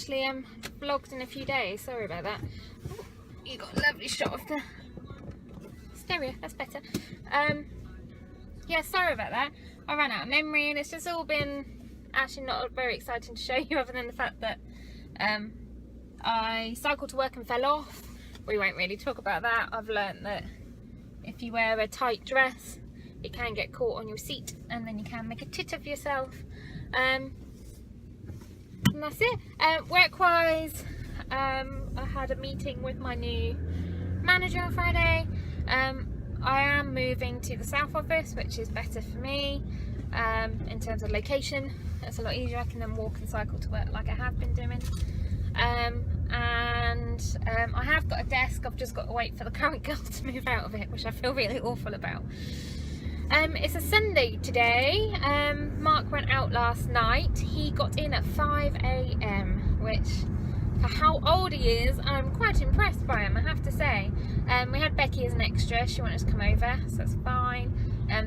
actually vlogged in a few days. Sorry about that. Oh, you got a lovely shot of the stereo, that's better. Yeah, sorry about that. I ran out of memory, and it's just all been actually not very exciting to show you, other than the fact that I cycled to work and fell off. We won't really talk about that. I've learnt that if you wear a tight dress, it can get caught on your seat, and then you can make a tit of yourself. And that's it. Work-wise, I had a meeting with my new manager on Friday. I am moving to the south office, which is better for me in terms of location. It's a lot easier. I can then walk and cycle to work like I have been doing. I have got a desk. I've just got to wait for the current girl to move out of it, which I feel really awful about. It's a Sunday today. Mark went out last night. He got in at 5 AM, which, for how old he is, I'm quite impressed by him, I have to say. We had Becky as an extra. She wanted to come over, so that's fine.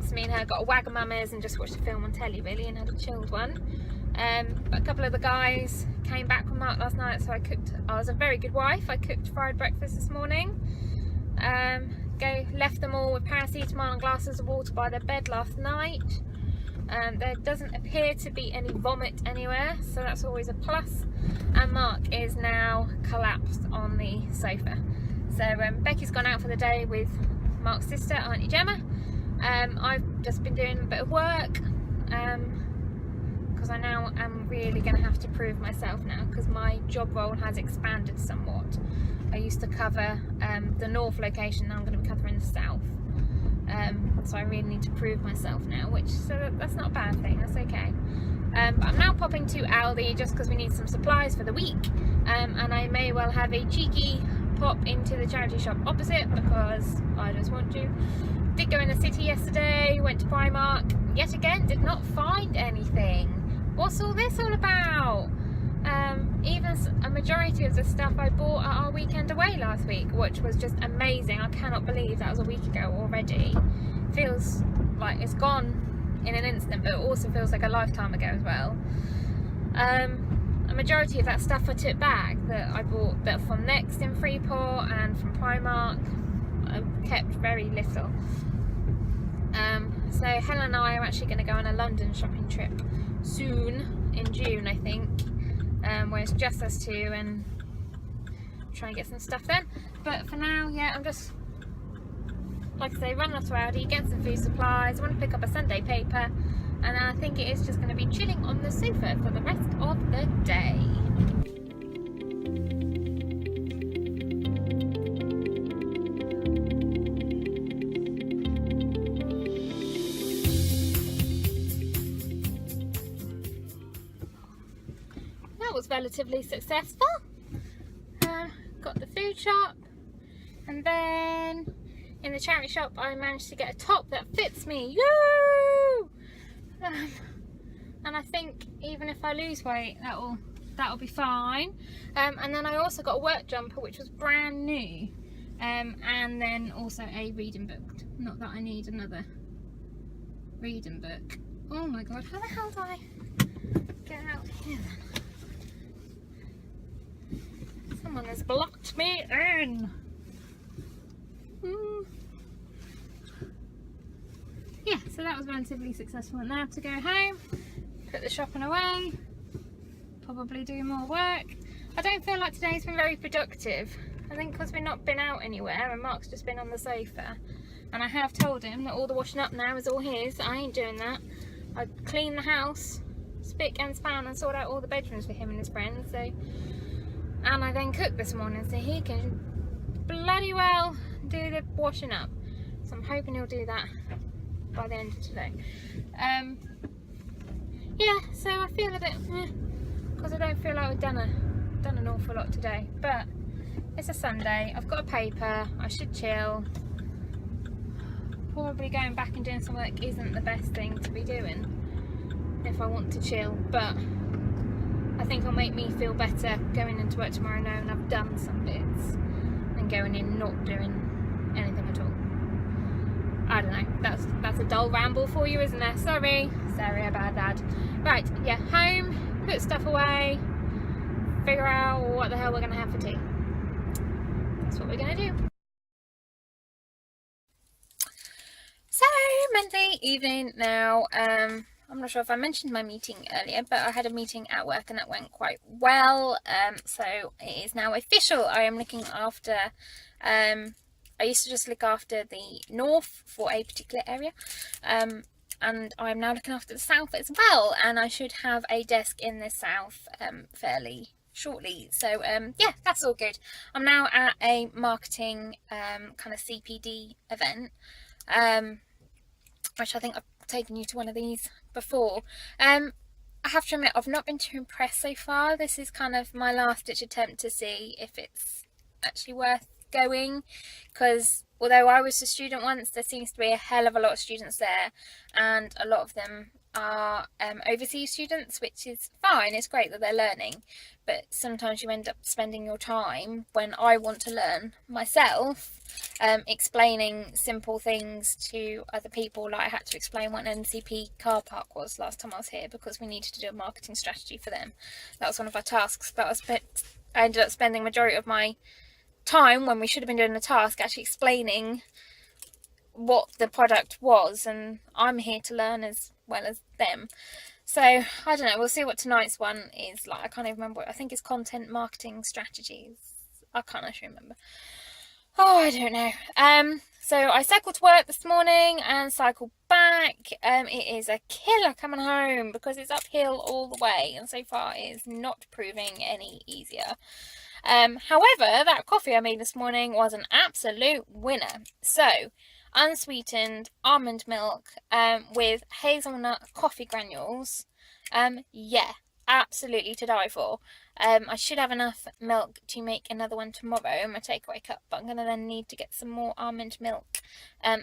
So me and her got a Wagamama's and just watched a film on telly, really, and had a chilled one. But a couple of the guys came back from Mark last night, so I was a very good wife. I cooked fried breakfast this morning. Left them all with paracetamol and glasses of water by their bed last night. There doesn't appear to be any vomit anywhere, so that's always a plus. And Mark is now collapsed on the sofa. So Becky's gone out for the day with Mark's sister, Auntie Gemma. I've just been doing a bit of work because I now am really going to have to prove myself now, because my job role has expanded somewhat. I used to cover the north location, now I'm going to be covering the south. So I really need to prove myself now, so that's not a bad thing, that's okay. But I'm now popping to Aldi just because we need some supplies for the week, and I may well have a cheeky pop into the charity shop opposite because I just want to. Did go in the city yesterday, went to Primark, yet again did not find anything. What's all this all about? Even a majority of the stuff I bought at our weekend away last week, which was just amazing. I cannot believe that was a week ago already. Feels like it's gone in an instant, but it also feels like a lifetime ago as well. A majority of that stuff I took back that I bought that from Next in Freeport and from Primark. I kept very little. So Helen and I are actually going to go on a London shopping trip soon, in June I think, where it's just us two, and try and get some stuff then. But for now, yeah, I'm just, like I say, running off to Aldi, getting some food supplies. I want to pick up a Sunday paper, and I think it is just going to be chilling on the sofa for the rest of the day. Was relatively successful. Got the food shop, and then in the charity shop I managed to get a top that fits me. Woo! And I think even if I lose weight, that'll be fine. And then I also got a work jumper which was brand new, and then also a reading book. Not that I need another reading book. Oh my god, how the hell do I get out here then? Someone has blocked me in. Yeah, so that was relatively successful. Now to go home, put the shopping away, probably do more work. I don't feel like today's been very productive. I think because we've not been out anywhere and Mark's just been on the sofa. And I have told him that all the washing up now is all his. I ain't doing that. I cleaned the house, spick and span, and sorted out all the bedrooms for him and his friends. And I then cooked this morning, so he can bloody well do the washing up. So I'm hoping he'll do that by the end of today. Yeah, so I feel a bit because I don't feel like I've done an awful lot today. But it's a Sunday, I've got a paper, I should chill. Probably going back and doing some work isn't the best thing to be doing if I want to chill, but I think it'll make me feel better going into work tomorrow knowing I've done some bits and going in not doing anything at all. I don't know, that's a dull ramble for you, isn't there? Sorry about that. Right, yeah, home, put stuff away, figure out what the hell we're going to have for tea. That's what we're going to do. So, Monday evening now. I'm not sure if I mentioned my meeting earlier, but I had a meeting at work and that went quite well. So it is now official. I am looking after, I used to just look after the north for a particular area. And I'm now looking after the south as well. And I should have a desk in the south fairly shortly. So yeah, that's all good. I'm now at a marketing kind of CPD event. Which I think I've taken you to one of these before. I have to admit, I've not been too impressed so far. This is kind of my last ditch attempt to see if it's actually worth going, because although I was a student once, there seems to be a hell of a lot of students there, and a lot of them are overseas students, which is fine. It's great that they're learning, but sometimes you end up spending your time, when I want to learn myself, explaining simple things to other people. Like I had to explain what an NCP car park was last time I was here, because we needed to do a marketing strategy for them. That was one of our tasks, but I ended up spending majority of my time, when we should have been doing the task, actually explaining what the product was, and I'm here to learn as well as them. So I don't know, we'll see what tonight's one is like. I can't even remember. I think it's content marketing strategies. I can't actually remember. Oh, I don't know. So I cycled to work this morning and cycled back. It is a killer coming home because it's uphill all the way, and so far it is not proving any easier. However, that coffee I made this morning was an absolute winner. So, unsweetened almond milk with hazelnut coffee granules. Yeah, absolutely to die for. I should have enough milk to make another one tomorrow in my takeaway cup, but I'm going to then need to get some more almond milk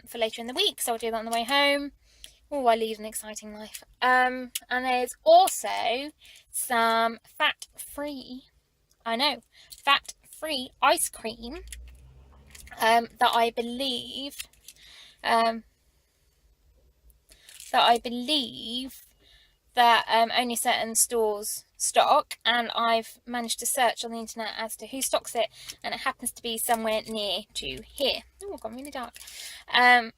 for later in the week, so I'll do that on the way home. Oh, I lead an exciting life. And there's also some fat-free ice cream that I believe that only certain stores stock, and I've managed to search on the internet as to who stocks it, and it happens to be somewhere near to here. Oh, it's gone really dark.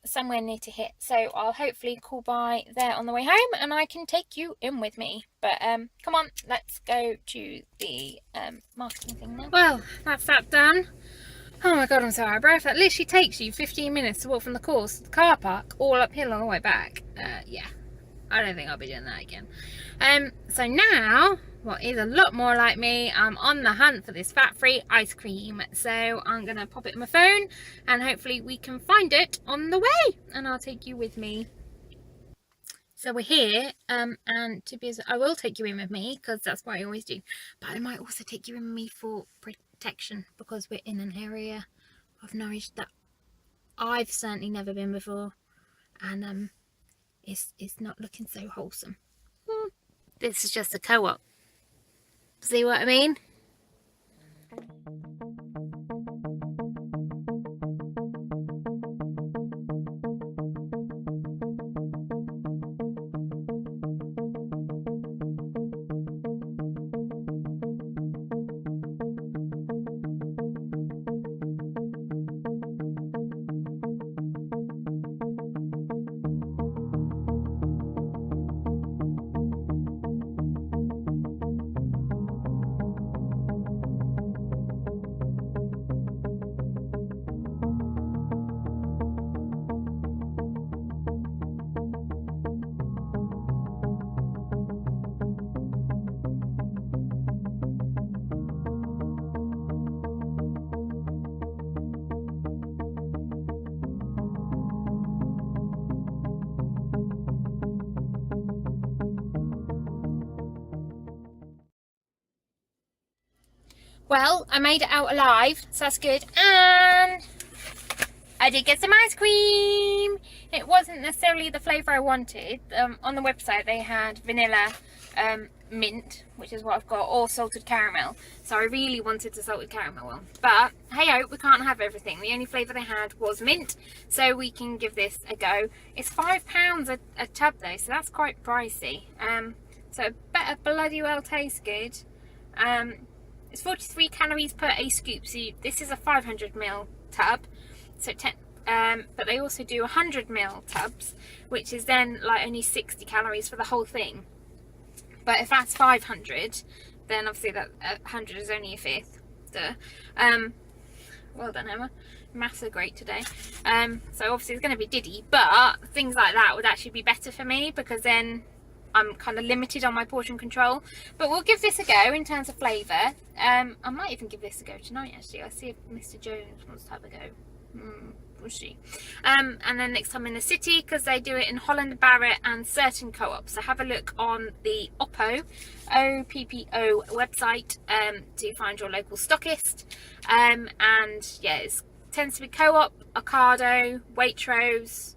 Somewhere near to here. So I'll hopefully call by there on the way home, and I can take you in with me. But come on, let's go to the marketing thing now. Well, that's that done. Oh my god, I'm so out of breath. That literally takes you 15 minutes to walk from the course to the car park, all uphill on the way back. Yeah, I don't think I'll be doing that again. So now, what is a lot more like me, I'm on the hunt for this fat-free ice cream. So I'm going to pop it in my phone, and hopefully we can find it on the way, and I'll take you with me. So we're here, and I will take you in with me, because that's what I always do. But I might also take you in with me for protection, because we're in an area of Norwich that I've certainly never been before, and it's not looking so wholesome. This is just a co-op. See what I mean? Well, I made it out alive, so that's good. And I did get some ice cream. It wasn't necessarily the flavour I wanted. On the website they had vanilla, mint, which is what I've got, or salted caramel. So I really wanted the salted caramel one. But hey-ho, we can't have everything. The only flavour they had was mint, so we can give this a go. It's £5 a tub though, so that's quite pricey. So it better bloody well taste good. it's 43 calories per a scoop. So this is a 500ml tub, so but they also do 100ml tubs, which is then like only 60 calories for the whole thing. But if that's 500, then obviously that 100 is only a fifth. Duh. Well done, Emma. Maths are great today. So obviously it's going to be diddy, but things like that would actually be better for me, because then I'm kind of limited on my portion control. But we'll give this a go in terms of flavour. I might even give this a go tonight, actually. I see if Mr. Jones wants to have a go. We'll see. And then next time in the city, because they do it in Holland Barrett and certain co-ops. So have a look on the Oppo, OPPO website to find your local stockist. And yeah, it tends to be Co-op, Ocado, Waitrose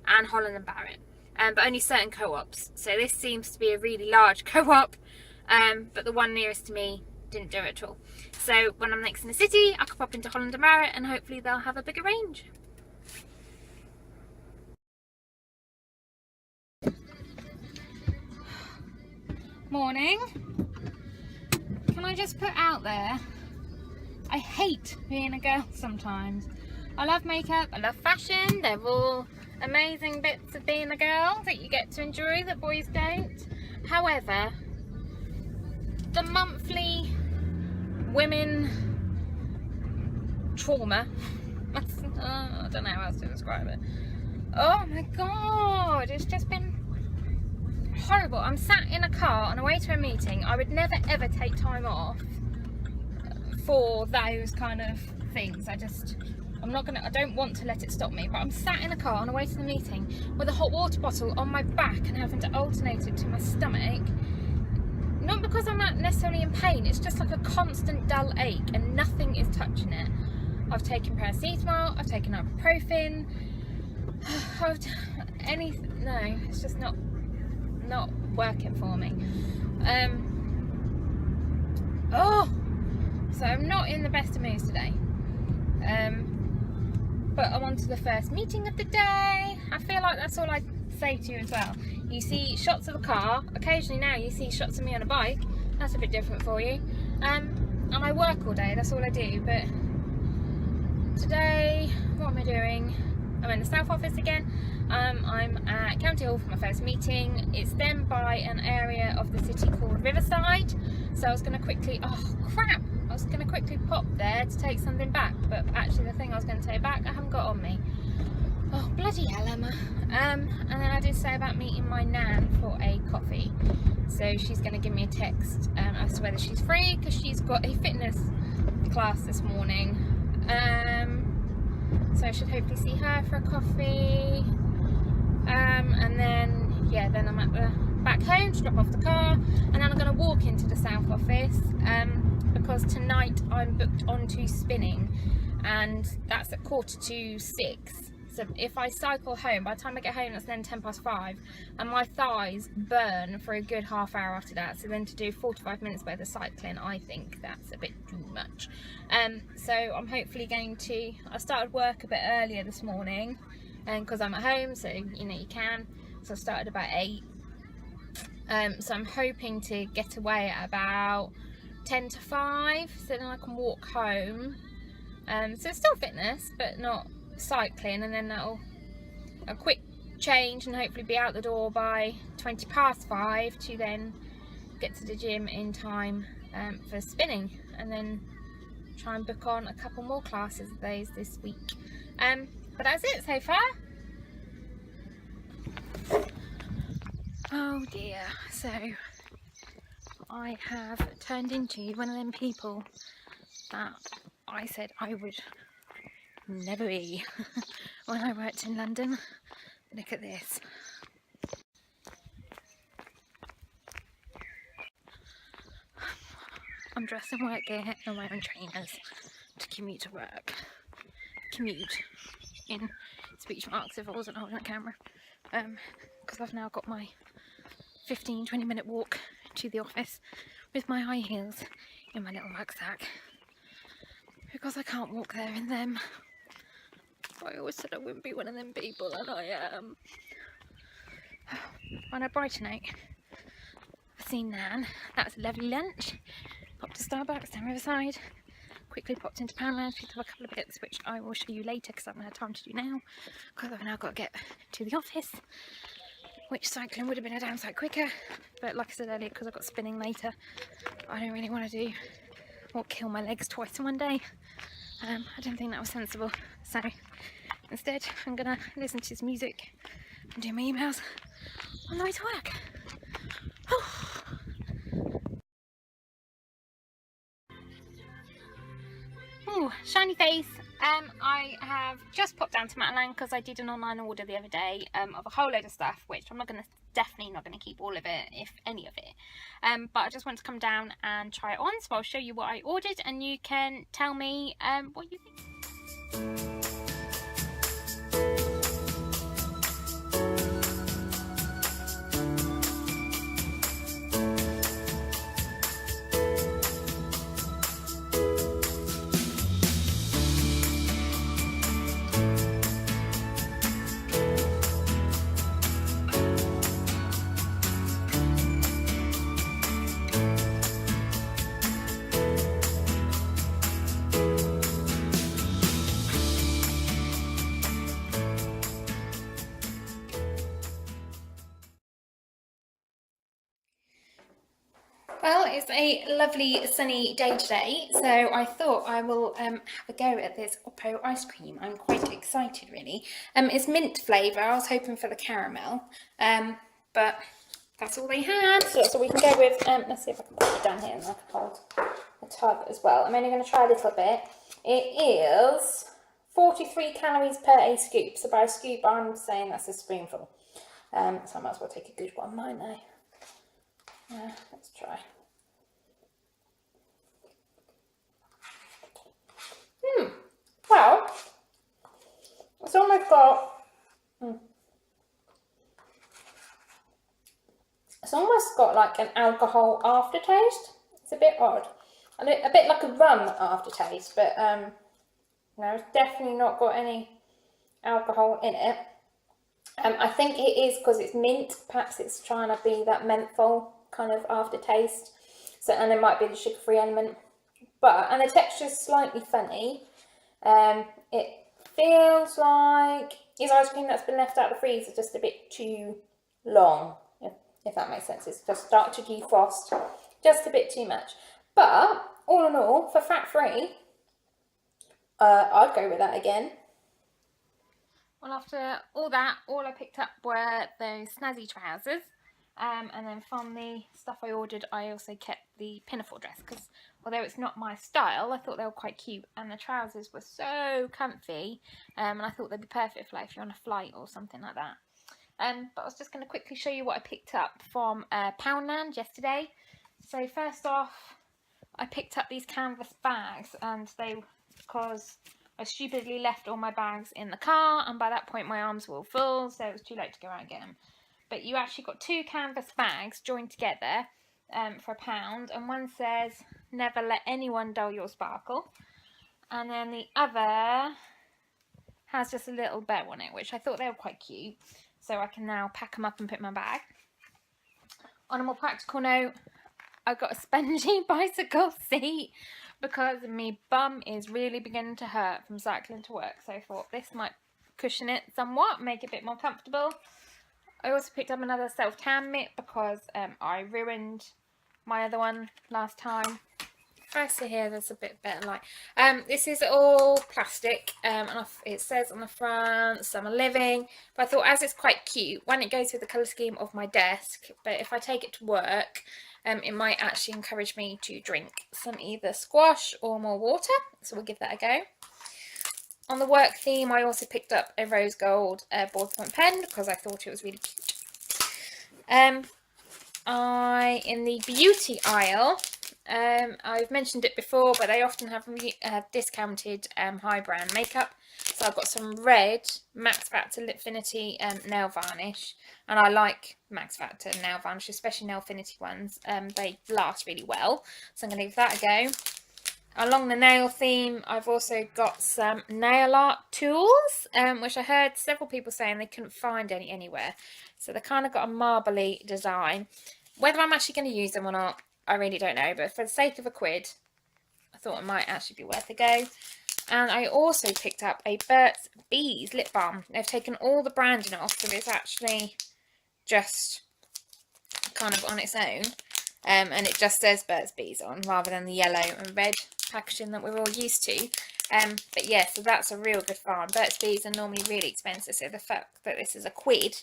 and Holland and Barrett. But only certain co-ops. So this seems to be a really large co-op, but the one nearest to me didn't do it at all. So when I'm next in the city, I can pop into Holland and Barrett and hopefully they'll have a bigger range. Morning. Can I just put out there, I hate being a girl sometimes. I love makeup, I love fashion, they're all amazing bits of being a girl that you get to enjoy that boys don't. However, the monthly women trauma, I don't know how else to describe it. Oh my god, it's just been horrible. I'm sat in a car on the way to a meeting. I would never ever take time off for those kind of things. I don't want to let it stop me, but I'm sat in a car on the way to the meeting with a hot water bottle on my back and having to alternate it to my stomach. Not because I'm not necessarily in pain, it's just like a constant dull ache and nothing is touching it. I've taken paracetamol, I've taken ibuprofen, no, it's just not working for me. So I'm not in the best of moods today. But I'm on to the first meeting of the day. I feel like that's all I say to you as well. You see shots of a car, occasionally now you see shots of me on a bike. That's a bit different for you. And I work all day, that's all I do. But today, what am I doing? I'm in the South office again. I'm at County Hall for my first meeting. It's then by an area of the city called Riverside. So I was going to quickly, I was going to quickly pop there to take something back. But actually the thing I was going to take back, I haven't got on me. Oh, bloody hell, Emma. And then I did say about meeting my nan for a coffee. So she's going to give me a text as to whether she's free, because she's got a fitness class this morning. So I should hopefully see her for a coffee. And then, yeah, then I'm at the back home to drop off the car. And then I'm going to walk into the South office because tonight I'm booked onto spinning. And that's at 5:45. So if I cycle home, by the time I get home, that's then 5:10, and my thighs burn for a good half hour after that. So then to do 45 minutes worth of cycling, I think that's a bit too much. So I'm hopefully going to, I started work a bit earlier this morning, because I'm at home, so you know you can. So I started about 8. So I'm hoping to get away at about 10 to 5, so then I can walk home. So it's still fitness, but not cycling, and then that'll a quick change and hopefully be out the door by 5:20 to then get to the gym in time for spinning, and then try and book on a couple more classes of those this week. But that's it so far. Oh dear, so I have turned into one of them people that I said I would never be when I worked in London. Look at this. I'm dressed in work gear and my own trainers to commute to work. Commute in speech marks if I wasn't holding a camera. Because I've now got my 15-20 minute walk to the office with my high heels in my little rucksack. Because I can't walk there in them. I always said I wouldn't be one of them people, and I am. On a brighter note, I've seen Nan. That's a lovely lunch. Popped to Starbucks down Riverside. Quickly popped into Poundland, picked up a couple of bits which I will show you later because I haven't had time to do now. Because I've now got to get to the office, which cycling would have been a damn sight quicker. But like I said earlier, because I've got spinning later, I don't really want to do or kill my legs twice in one day. I don't think that was sensible. So instead, I'm going to listen to this music and do my emails on the way to work. Ooh, shiny face. I have just popped down to Matalan because I did an online order the other day of a whole load of stuff, which I'm definitely not going to keep all of it, if any of it. But I just want to come down and try it on, so I'll show you what I ordered and you can tell me what you think. Well, it's a lovely sunny day today, so I thought I will have a go at this Oppo ice cream. I'm quite excited, really. It's mint flavour. I was hoping for the caramel, but that's all they had, so that's all we can go with. Let's see if I can put it down here and I can hold a tub as well. I'm only going to try a little bit. It is 43 calories per a scoop, so by a scoop I'm saying that's a spoonful. So I might as well take a good one, mightn't I? Let's try. Well, it's almost got. It's almost got like an alcohol aftertaste. It's a bit odd, a bit like a rum aftertaste, but no, it's definitely not got any alcohol in it. I think it is because it's mint. Perhaps it's trying to be that menthol kind of aftertaste. So, and there might be the sugar-free element, and the texture is slightly funny. It feels like it's ice cream that's been left out of the freezer just a bit too long, if that makes sense. It's just started to defrost just a bit too much. But all in all, for fat-free, I'd go with that again. Well, after all that, all I picked up were those snazzy trousers. And then from the stuff I ordered, I also kept the pinafore dress because although it's not my style, I thought they were quite cute, and the trousers were so comfy, and I thought they'd be perfect for like if you're on a flight or something like that. But I was just going to quickly show you what I picked up from Poundland yesterday. So first off, I picked up these canvas bags, and because I stupidly left all my bags in the car, and by that point my arms were all full, so it was too late to go out and get them. But you actually got 2 canvas bags joined together for £1, and one says, "Never let anyone dull your sparkle." And then the other has just a little bow on it, which I thought they were quite cute. So I can now pack them up and put in my bag. On a more practical note, I got a spongy bicycle seat because my bum is really beginning to hurt from cycling to work. So I thought this might cushion it somewhat, make it a bit more comfortable. I also picked up another self-tan mitt because I ruined my other one last time. If I see here, there's a bit better light. This is all plastic, and it says on the front "Summer Living." But I thought, as it's quite cute, when it goes with the colour scheme of my desk, but if I take it to work, it might actually encourage me to drink some either squash or more water. So we'll give that a go. On the work theme, I also picked up a rose gold ballpoint pen because I thought it was really cute. In the beauty aisle, I've mentioned it before, but they often have discounted high brand makeup. So I've got some red Max Factor Lipfinity nail varnish, and I like Max Factor nail varnish, especially Nailfinity ones. They last really well, so I'm going to give that a go. Along the nail theme, I've also got some nail art tools, which I heard several people saying they couldn't find anywhere. So they kind of got a marbly design. Whether I'm actually going to use them or not, I really don't know, but for the sake of a quid, I thought it might actually be worth a go. And I also picked up a Burt's Bees lip balm. They've taken all the branding off, so it's actually just kind of on its own. And it just says Burt's Bees on, rather than the yellow and red packaging that we're all used to. But yeah, so that's a real good farm. Burt's Bees are normally really expensive, so the fact that this is a quid,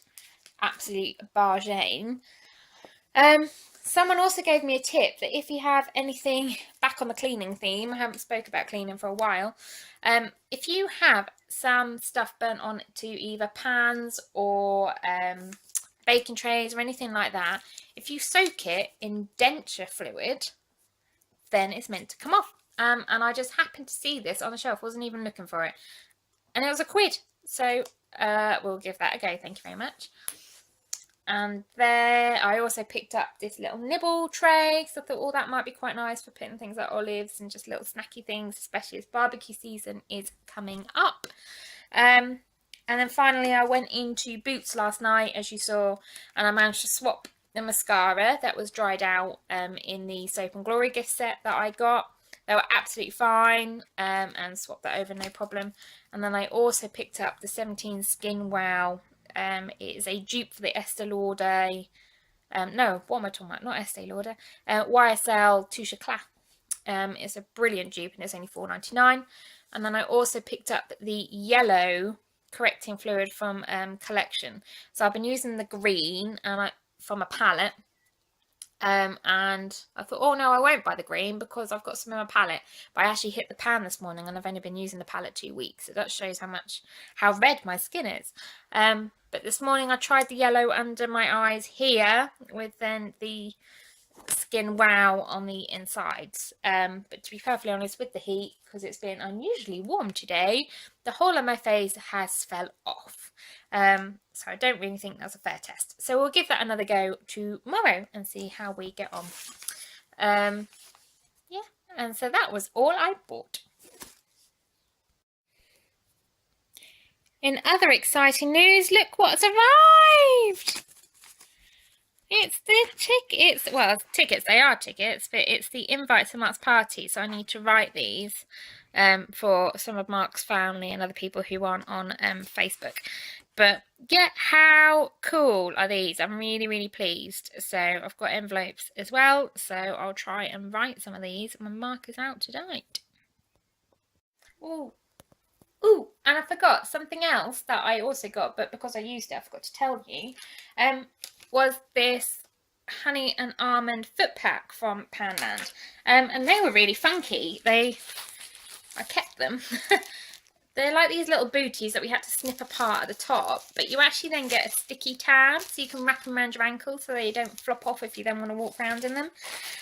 absolute bargain. Someone also gave me a tip that if you have anything, back on the cleaning theme, I haven't spoke about cleaning for a while, if you have some stuff burnt on to either pans or baking trays or anything like that, if you soak it in denture fluid, then it's meant to come off. And I just happened to see this on the shelf, wasn't even looking for it, and it was a quid, so we'll give that a go. Thank you very much. And there I also picked up this little nibble tray, because I thought, oh, that might be quite nice for putting things like olives and just little snacky things, especially as barbecue season is coming up. And then finally I went into Boots last night, as you saw, and I managed to swap the mascara that was dried out in the Soap and Glory gift set that I got. They were absolutely fine, and swapped that over, no problem. And then I also picked up the 17 Skin Wow. It is a dupe for the Estee Lauder, no, what am I talking about? Not Estee Lauder, YSL Touche Eclat. It's a brilliant dupe and it's only $4.99. And then I also picked up the yellow correcting fluid from Collection. So I've been using the green and from a palette. And I thought, oh no, I won't buy the green because I've got some in my palette. But I actually hit the pan this morning and I've only been using the palette 2 weeks. So that shows how red my skin is. But this morning I tried the yellow under my eyes here with then the Skin Wow on the insides. But to be perfectly honest, with the heat, because it's been unusually warm today, the whole of my face has fell off. So I don't really think that's a fair test. So we'll give that another go tomorrow and see how we get on. Yeah, and so that was all I bought. In other exciting news, look what's arrived! It's the tickets. Well, tickets, they are tickets, but it's the invite to Mark's party. So I need to write these for some of Mark's family and other people who aren't on Facebook. But yeah, how cool are these? I'm really, really pleased. So I've got envelopes as well. So I'll try and write some of these when Mark is out tonight. Ooh, and I forgot something else that I also got, but because I used it, I forgot to tell you. Was this honey and almond foot pack from Poundland. And they were really funky. I kept them. They're like these little booties that we had to snip apart at the top, but you actually then get a sticky tab so you can wrap them around your ankles so they don't flop off if you then want to walk around in them.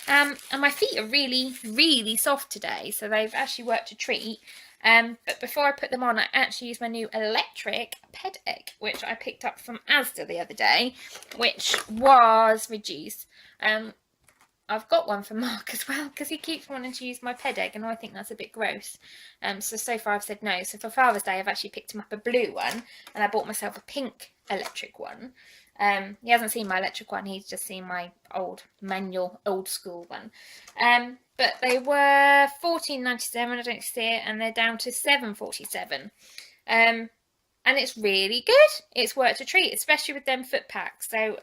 And my feet are really, really soft today, so they've actually worked a treat. But before I put them on, I actually used my new electric ped egg, which I picked up from Asda the other day, which was reduced. I've got one for Mark as well, because he keeps wanting to use my ped egg, and I think that's a bit gross. So far I've said no. So for Father's Day, I've actually picked him up a blue one, and I bought myself a pink electric one. He hasn't seen my electric one, he's just seen my old manual, old school one. But they were $14.97, I don't see it, and they're down to $7.47. And it's really good. It's worked a treat, especially with them foot packs. So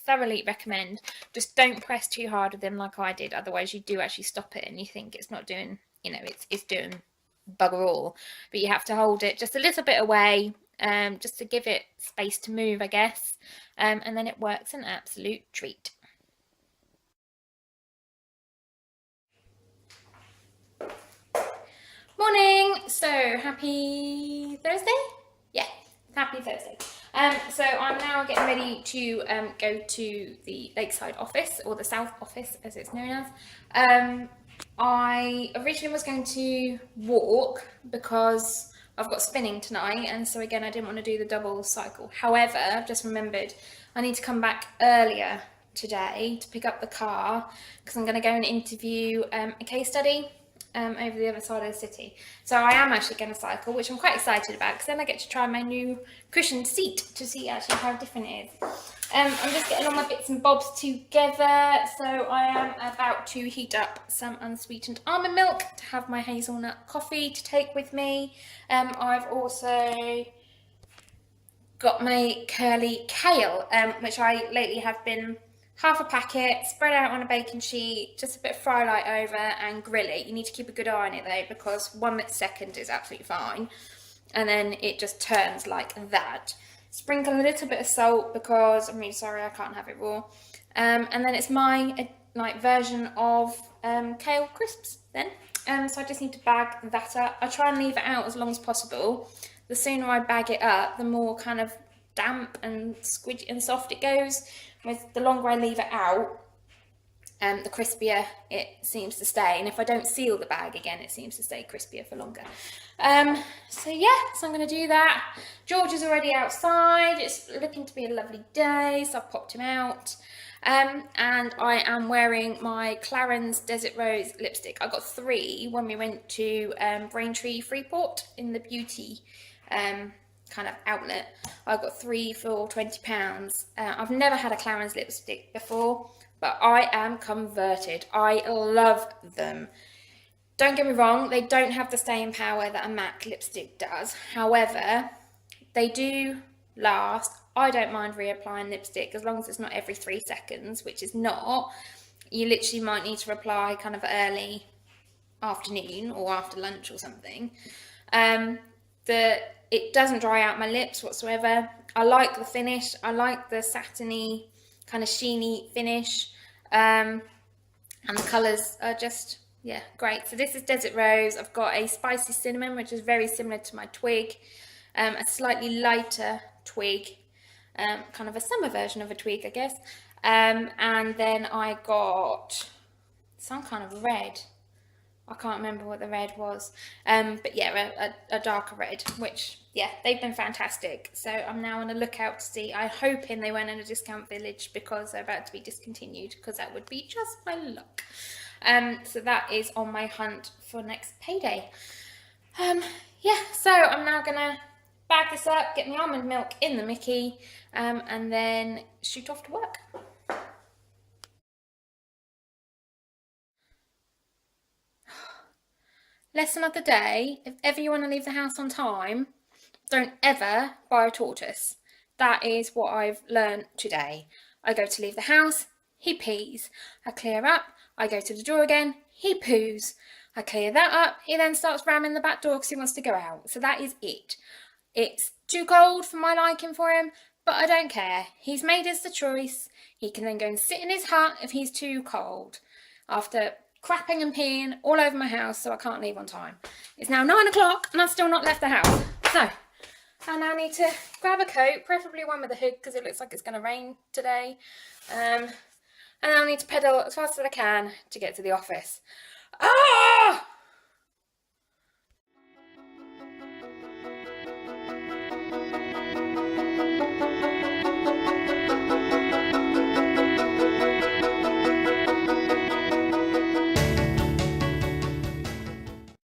thoroughly recommend. Just don't press too hard with them like I did. Otherwise you do actually stop it and you think it's not doing, it's doing bugger all. But you have to hold it just a little bit away, just to give it space to move, I guess. And then it works an absolute treat. Morning. So happy Thursday? Yeah, happy Thursday. So I'm now getting ready to go to the Lakeside office, or the South office as it's known as. I originally was going to walk because I've got spinning tonight, and so again I didn't want to do the double cycle. However, I've just remembered I need to come back earlier today to pick up the car because I'm going to go and interview a case study over the other side of the city. So I am actually going to cycle, which I'm quite excited about, because then I get to try my new cushioned seat to see actually how different it is. I'm just getting all my bits and bobs together. So I am about to heat up some unsweetened almond milk to have my hazelnut coffee to take with me. I've also got my curly kale, which I lately have been half a packet, spread out on a baking sheet, just a bit of fry light over and grill it. You need to keep a good eye on it though, because 1 second is absolutely fine. And then it just turns like that. Sprinkle a little bit of salt because I'm really sorry I can't have it raw. And then it's my version of kale crisps then. So I just need to bag that up. I try and leave it out as long as possible. The sooner I bag it up, the more kind of damp and squidgy and soft it goes. The longer I leave it out, the crispier it seems to stay. And if I don't seal the bag again, it seems to stay crispier for longer. So yeah, so I'm going to do that. George is already outside. It's looking to be a lovely day, so I've popped him out. And I am wearing my Clarins Desert Rose lipstick. I got 3 when we went to Braintree Freeport in the beauty kind of outlet. I got 3 for £20. I've never had a Clarins lipstick before, but I am converted. I love them. Don't get me wrong, they don't have the staying power that a MAC lipstick does. However, they do last. I don't mind reapplying lipstick as long as it's not every 3 seconds, which is not. You literally might need to apply kind of early afternoon or after lunch or something. It doesn't dry out my lips whatsoever. I like the finish. I like the satiny, kind of sheeny finish. And the colours are just, yeah, great. So this is Desert Rose. I've got a spicy cinnamon, which is very similar to my twig. A slightly lighter twig, kind of a summer version of a twig, I guess. And then I got some kind of red. I can't remember what the red was. But yeah, a darker red, which, yeah, they've been fantastic. So I'm now on the lookout to see. I'm hoping they went in a discount village because they're about to be discontinued, because that would be just my luck. So that is on my hunt for next payday. Yeah, so I'm now gonna bag this up, get my almond milk in the Mickey, and then shoot off to work. Lesson of the day: if ever you want to leave the house on time, don't ever buy a tortoise. That is what I've learned today. I go to leave the house, he pees. I clear up, I go to the door again, he poos. I clear that up, he then starts ramming the back door because he wants to go out. So that is it. It's too cold for my liking for him, but I don't care. He's made us the choice. He can then go and sit in his hut if he's too cold. After crapping and peeing all over my house, so I can't leave on time. It's now 9 o'clock and I've still not left the house. So I now need to grab a coat, preferably one with a hood because it looks like it's going to rain today. And I need to pedal as fast as I can to get to the office. Ah!